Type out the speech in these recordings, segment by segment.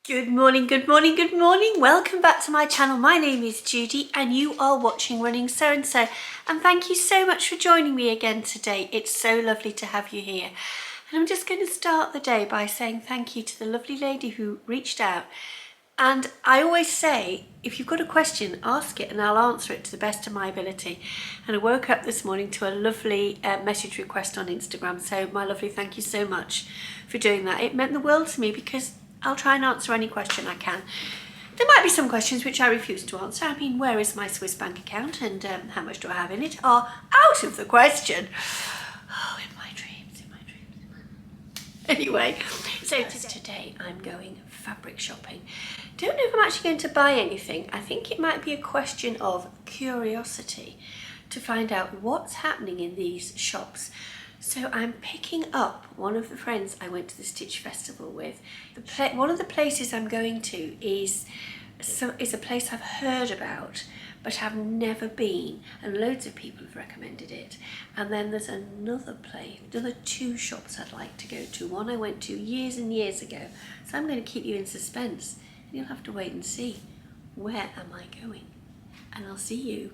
Good morning, good morning, good morning. Welcome back to my channel. My name is Judy and you are watching Running So and So. And thank you so much for joining me again today. It's so lovely to have you here. And I'm just going to start the day by saying thank you to the lovely lady who reached out. And I always say, if you've got a question, ask it and I'll answer it to the best of my ability. And I woke up this morning to a lovely message request on Instagram. So my lovely, thank you so much for doing that. It meant the world to me because I'll try and answer any question I can. There might be some questions which I refuse to answer. I mean, where is my Swiss bank account and how much do I have in it are out of the question. Oh, in my dreams, in my dreams. Anyway, so today I'm going fabric shopping. Don't know if I'm actually going to buy anything. I think it might be a question of curiosity to find out what's happening in these shops. So I'm picking up one of the friends I went to the Stitch Festival with. One of the places I'm going to is a place I've heard about but have never been, and loads of people have recommended it. And then there's another place, another two shops I'd like to go to. One I went to years and years ago. So I'm going to keep you in suspense and you'll have to wait and see where am I going. And I'll see you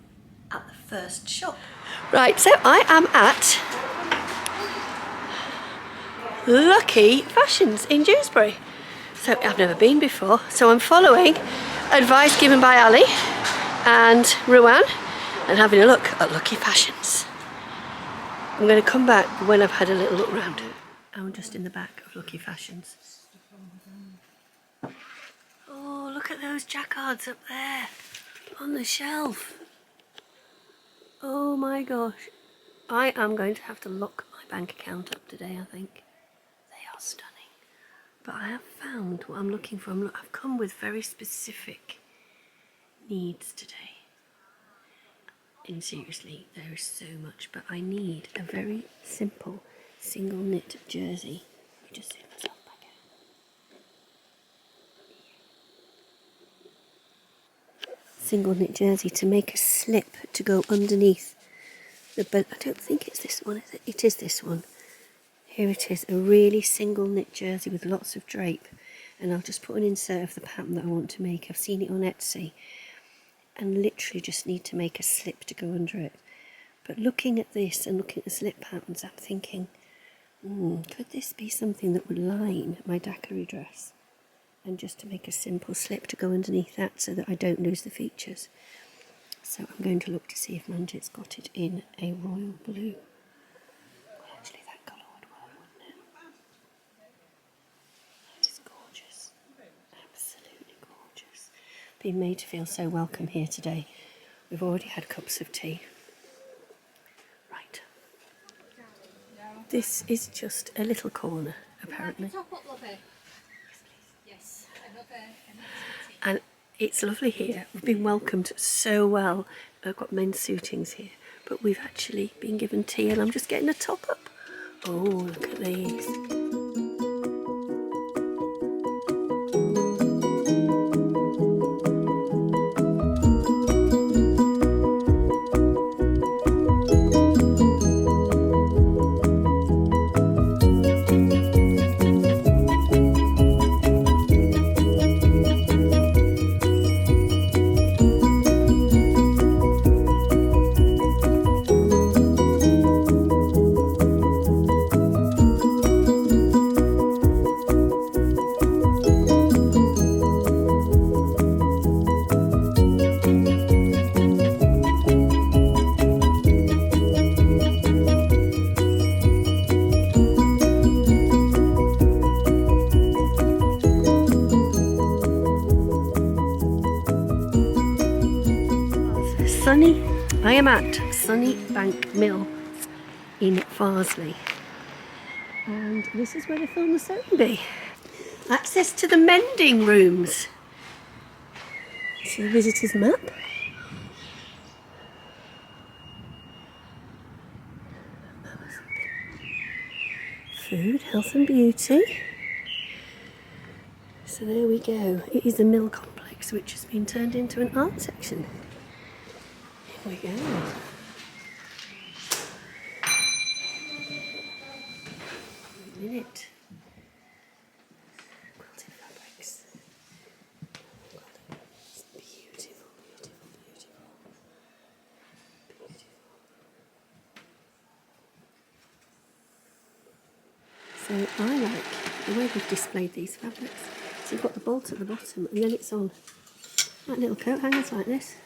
at the first shop. Right, so I am at Lucky Fashions in Dewsbury. So I've never been before, so I'm following advice given by Ali and Ruan and having a look at Lucky Fashions. I'm going to come back when I've had a little look round. I'm just in the back of Lucky Fashions. Oh, look at those jacquards up there on the shelf. Oh my gosh. I am going to have to lock my bank account up today, I think. They are stunning. But I have found what I'm looking for. I've come with very specific needs today. And seriously, there is so much, but I need a very simple single knit jersey. Let me just zoom myself back out. Single knit jersey to make a slip to go underneath the belt. I don't think it's this one, is it? It is this one. Here it is, a really single knit jersey with lots of drape. And I'll just put an insert of the pattern that I want to make. I've seen it on Etsy. And literally just need to make a slip to go under it. But looking at this and looking at the slip patterns, I'm thinking, could this be something that would line my daiquiri dress? And just to make a simple slip to go underneath that so that I don't lose the features. So I'm going to look to see if Manjit's got it in a royal blue. Well, actually that colour would work, wouldn't it? That is gorgeous. Absolutely gorgeous. Being made to feel so welcome here today. We've already had cups of tea. Right. This is just a little corner, apparently. Yes. And it's lovely here. We've been welcomed so well. I've got men's suitings here, but we've actually been given tea and I'm just getting a top up. Oh, look at these. I am at Sunny Bank Mill in Farsley, and this is where the film the sewing bee. Access to the mending rooms. See the visitor's map. Food, health and beauty. So there we go. It is a mill complex which has been turned into an art section. Here we go. Minute. Quilted fabrics. So I like the way they've displayed these fabrics. So you've got the bolt at the bottom and then it's on like little coat hangers like this.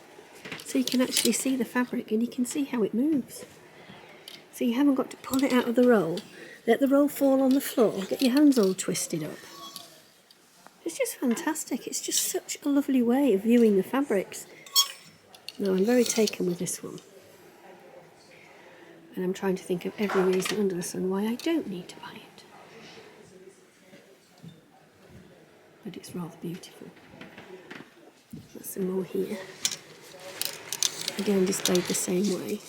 So you can actually see the fabric and you can see how it moves. So you haven't got to pull it out of the roll, let the roll fall on the floor, get your hands all twisted up. It's just fantastic. It's just such a lovely way of viewing the fabrics. Now I'm very taken with this one. And I'm trying to think of every reason under the sun why I don't need to buy it. But it's rather beautiful. Got some more here. Again displayed the same way.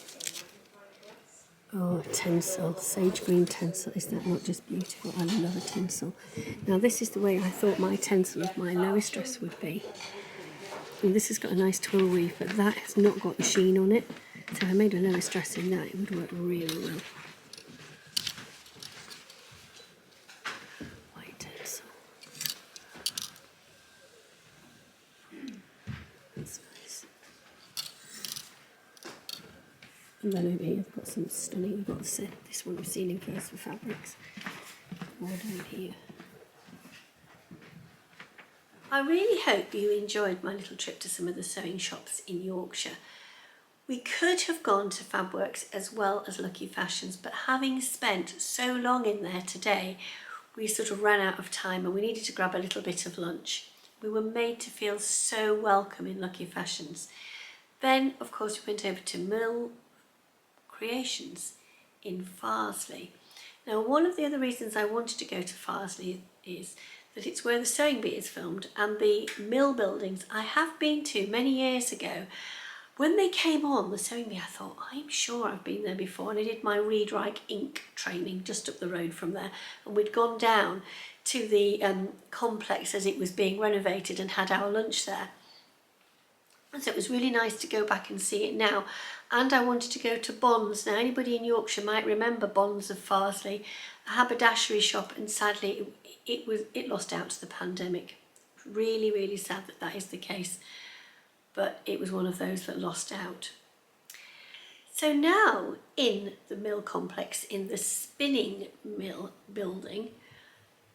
Oh, tinsel, sage green tinsel. Is that not just beautiful? I love a tinsel. Now this is the way I thought my tinsel of my lowest dress would be. And this has got a nice twill weave, but that has not got the sheen on it. So if I made a lowest dress in that, it would work really well. White tinsel. That's nice. And then over here I've got some stunning, I've got this one we've seen in First for Fabrics. More down here. I really hope you enjoyed my little trip to some of the sewing shops in Yorkshire. We could have gone to Fabworks as well as Lucky Fashions, but having spent so long in there today, we sort of ran out of time and we needed to grab a little bit of lunch. We were made to feel so welcome in Lucky Fashions. Then, of course, we went over to Mill Creations in Farsley. Now, one of the other reasons I wanted to go to Farsley is that it's where the Sewing Bee is filmed, and the mill buildings I have been to many years ago. When they came on, the Sewing Bee, I thought, I'm sure I've been there before, and I did my Reed Reich ink training just up the road from there, and we'd gone down to the complex as it was being renovated and had our lunch there. And so it was really nice to go back and see it now. And I wanted to go to Bonds. Now, anybody in Yorkshire might remember Bonds of Farsley, a haberdashery shop, and sadly it lost out to the pandemic. Really, really sad that that is the case, but it was one of those that lost out. So now in the mill complex, in the spinning mill building,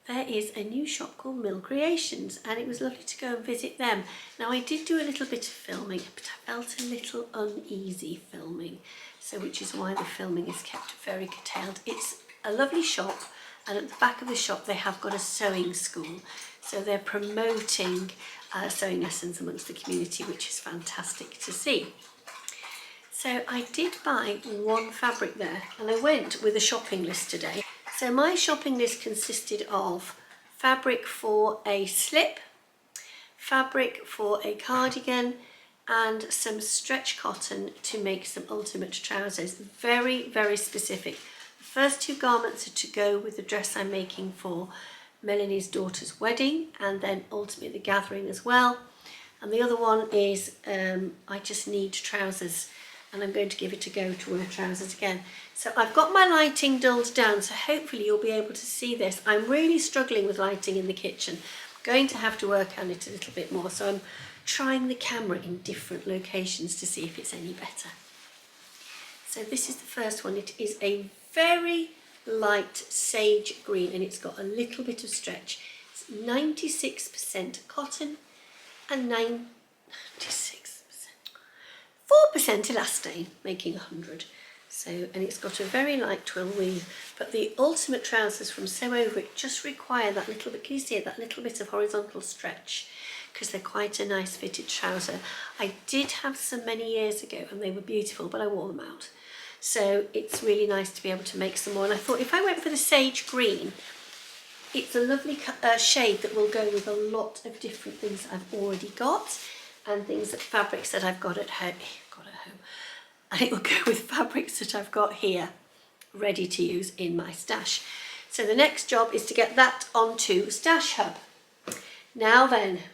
there is a new shop called Mill Creations, and it was lovely to go and visit them. Now, I did do a little bit of filming, but I felt a little uneasy filming, so which is why the filming is kept very curtailed. It's a lovely shop, and at the back of the shop they have got a sewing school, so they're promoting sewing lessons amongst the community, which is fantastic to see. So I did buy one fabric there, and I went with a shopping list today. So my shopping list consisted of fabric for a slip, fabric for a cardigan, and some stretch cotton to make some ultimate trousers. Very, very specific. The first two garments are to go with the dress I'm making for Melanie's daughter's wedding, and then ultimately the gathering as well. And the other one is I just need trousers, and I'm going to give it a go to wear trousers again. So I've got my lighting dulled down, so hopefully you'll be able to see this. I'm really struggling with lighting in the kitchen. I'm going to have to work on it a little bit more, so I'm trying the camera in different locations to see if it's any better. So this is the first one. It is a very light sage green, and it's got a little bit of stretch. It's 96% cotton and 4% elastane, making 100. So, and it's got a very light twill weave, but the ultimate trousers from Sew Over It just require that little bit, can you see it, that little bit of horizontal stretch, because they're quite a nice fitted trouser. I did have some many years ago and they were beautiful, but I wore them out. So it's really nice to be able to make some more. And I thought if I went for the sage green, it's a lovely shade that will go with a lot of different things that I've already got, and things that fabrics that I've got at home. And it will go with fabrics that I've got here ready to use in my stash. So the next job is to get that onto Stash Hub. Now then,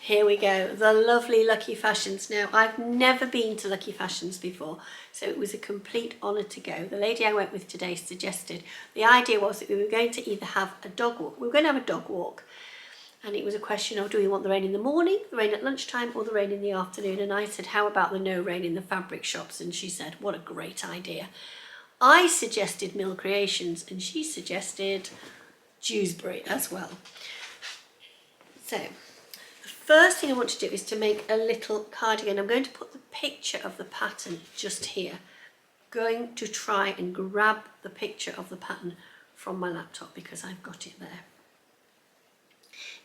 here we go, the lovely Lucky Fashions. Now, I've never been to Lucky Fashions before, so it was a complete honour to go. The lady I went with today suggested, the idea was that we were going to either have a dog walk, we were going to have a dog walk, and it was a question of, do we want the rain in the morning, the rain at lunchtime, or the rain in the afternoon? And I said, how about the no rain in the fabric shops? And she said, what a great idea. I suggested Mill Creations and she suggested Dewsbury as well. So the first thing I want to do is to make a little cardigan. I'm going to put the picture of the pattern just here. Going to try and grab the picture of the pattern from my laptop because I've got it there.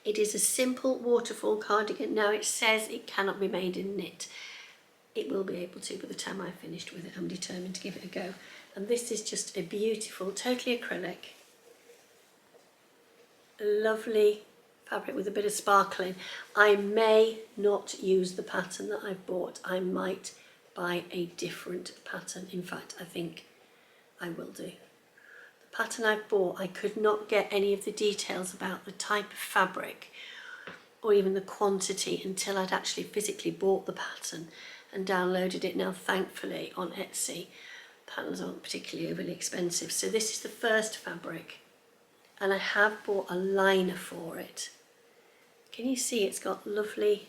It is a simple waterfall cardigan. Now it says it cannot be made in knit. It will be able to by the time I've finished with it. I'm determined to give it a go. And this is just a beautiful, totally acrylic, lovely fabric with a bit of sparkling. I may not use the pattern that I've bought. I might buy a different pattern. In fact, I think I will do. The pattern I've bought, I could not get any of the details about the type of fabric or even the quantity until I'd actually physically bought the pattern and downloaded it. Now thankfully on Etsy, patterns aren't particularly overly expensive. So this is the first fabric and I have bought a liner for it. Can you see it's got lovely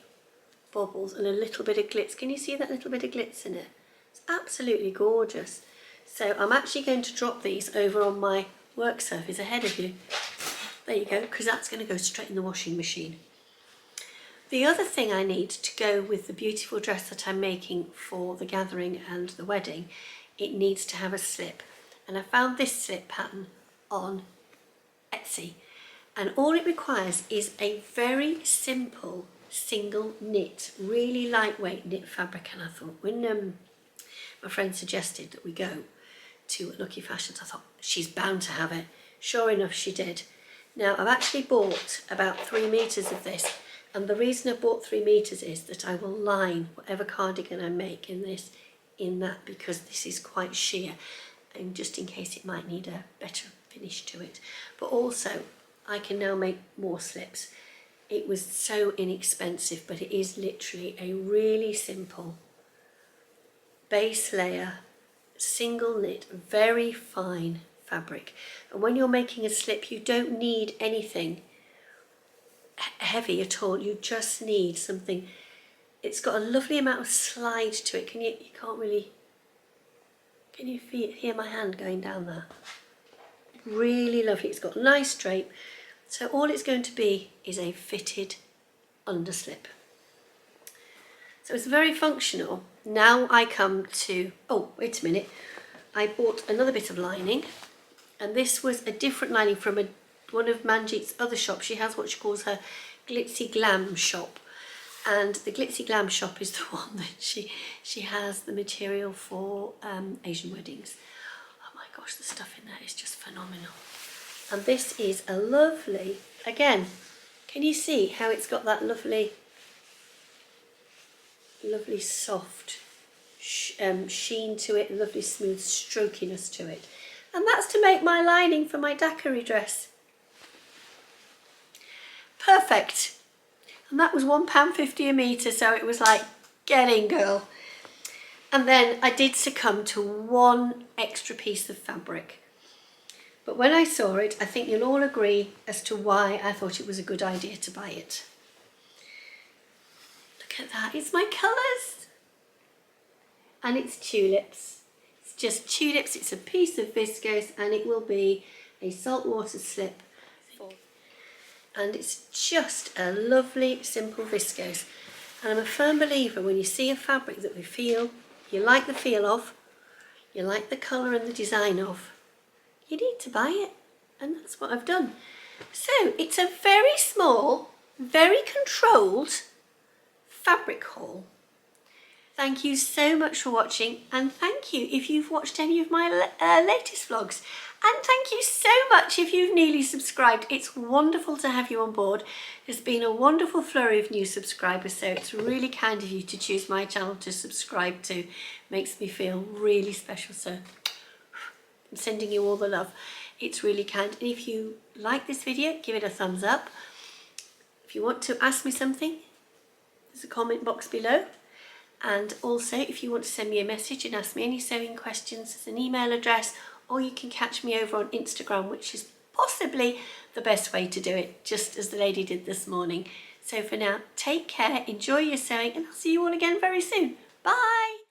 bobbles and a little bit of glitz? Can you see that little bit of glitz in it? It's absolutely gorgeous. So I'm actually going to drop these over on my work surface ahead of you. There you go, because that's going to go straight in the washing machine. The other thing I need to go with the beautiful dress that I'm making for the gathering and the wedding, it needs to have a slip. And I found this slip pattern on Etsy. And all it requires is a very simple single knit, really lightweight knit fabric. And I thought when my friend suggested that we go to Lucky Fashions, I thought she's bound to have it. Sure enough, she did. Now I've actually bought about 3 meters of this. And the reason I bought 3 meters is that I will line whatever cardigan I make in this in that, because this is quite sheer and just in case it might need a better finish to it. But also I can now make more slips. It was so inexpensive, but it is literally a really simple base layer, single knit, very fine fabric. And when you're making a slip, you don't need anything heavy at all. You just need something. It's got a lovely amount of slide to it. Can you can't really, can you hear my hand going down there? Really lovely. It's got a nice drape. So all it's going to be is a fitted underslip. So it's very functional. Now I come to, oh, wait a minute. I bought another bit of lining, and this was a different lining from one of Manjeet's other shops. She has what she calls her Glitzy Glam shop. And the Glitzy Glam shop is the one that she has the material for Asian weddings. Oh my gosh, the stuff in there is just phenomenal. And this is a lovely, again, can you see how it's got that lovely soft sheen to it, lovely smooth strokiness to it. And that's to make my lining for my daiquiri dress. Perfect. And that was £1.50 a metre, so it was like, get in, girl. And then I did succumb to one extra piece of fabric. But when I saw it, I think you'll all agree as to why I thought it was a good idea to buy it. Look at that, it's my colours. And it's tulips. It's just tulips, it's a piece of viscose, and it will be a saltwater slip. And it's just a lovely, simple viscose. And I'm a firm believer when you see a fabric that you like the feel of, you like the colour and the design of, you need to buy it. And that's what I've done. So it's a very small, very controlled fabric haul. Thank you so much for watching, and thank you if you've watched any of my latest vlogs. And thank you so much if you've newly subscribed. It's wonderful to have you on board. There's been a wonderful flurry of new subscribers, so it's really kind of you to choose my channel to subscribe to. Makes me feel really special, so I'm sending you all the love. It's really kind. And if you like this video, give it a thumbs up. If you want to ask me something, there's a comment box below. And also, if you want to send me a message and ask me any sewing questions, there's an email address, or you can catch me over on Instagram, which is possibly the best way to do it, just as the lady did this morning. So for now, take care, enjoy your sewing, and I'll see you all again very soon. Bye!